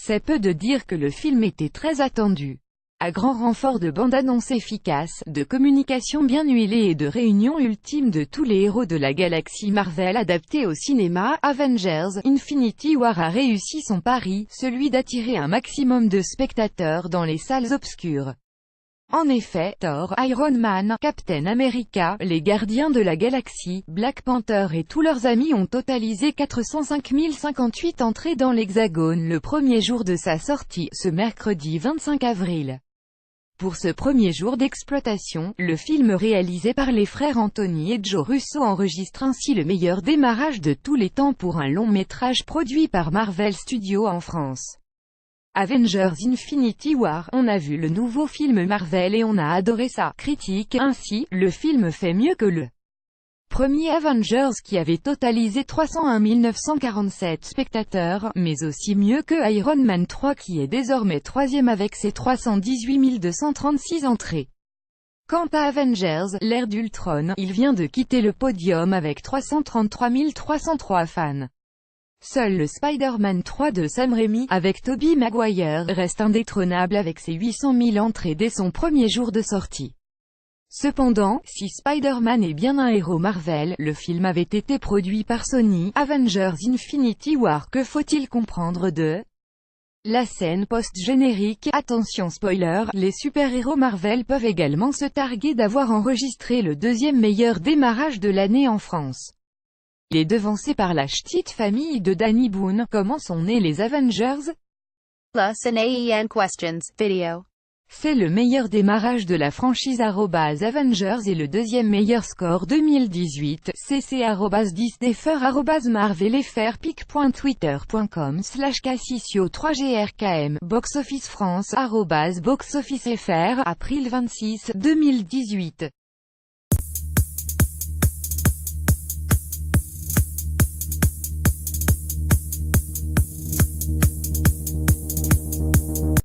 C'est peu de dire que le film était très attendu. À grand renfort de bande-annonce efficace, de communication bien huilée et de réunion ultime de tous les héros de la galaxie Marvel adaptés au cinéma, Avengers: Infinity War a réussi son pari, celui d'attirer un maximum de spectateurs dans les salles obscures. En effet, Thor, Iron Man, Captain America, les Gardiens de la Galaxie, Black Panther et tous leurs amis ont totalisé 405 058 entrées dans l'Hexagone le premier jour de sa sortie, ce mercredi 25 avril. Pour ce premier jour d'exploitation, le film réalisé par les frères Anthony et Joe Russo enregistre ainsi le meilleur démarrage de tous les temps pour un long-métrage produit par Marvel Studios en France. Avengers: Infinity War, on a vu le nouveau film Marvel et on a adoré ça, critique. Ainsi, le film fait mieux que le premier Avengers qui avait totalisé 301 947 spectateurs, mais aussi mieux que Iron Man 3 qui est désormais troisième avec ses 318 236 entrées. Quant à Avengers: l'ère d'Ultron, il vient de quitter le podium avec 333 303 fans. Seul le Spider-Man 3 de Sam Raimi, avec Tobey Maguire, reste indétrônable avec ses 800 000 entrées dès son premier jour de sortie. Cependant, si Spider-Man est bien un héros Marvel, le film avait été produit par Sony. Avengers: Infinity War. Que faut-il comprendre de la scène post-générique? Attention spoiler, les super-héros Marvel peuvent également se targuer d'avoir enregistré le deuxième meilleur démarrage de l'année en France. Il est devancé par la ch'tite famille de Danny Boone. Comment sont nés les Avengers? Plus an AEN questions, video. C'est le meilleur démarrage de la franchise @Avengers et le deuxième meilleur score 2018, cc @disneyfer @marvelfr pic.twitter.com/cassisio3grkm, Box Office France @boxofficefr, avril 26, 2018.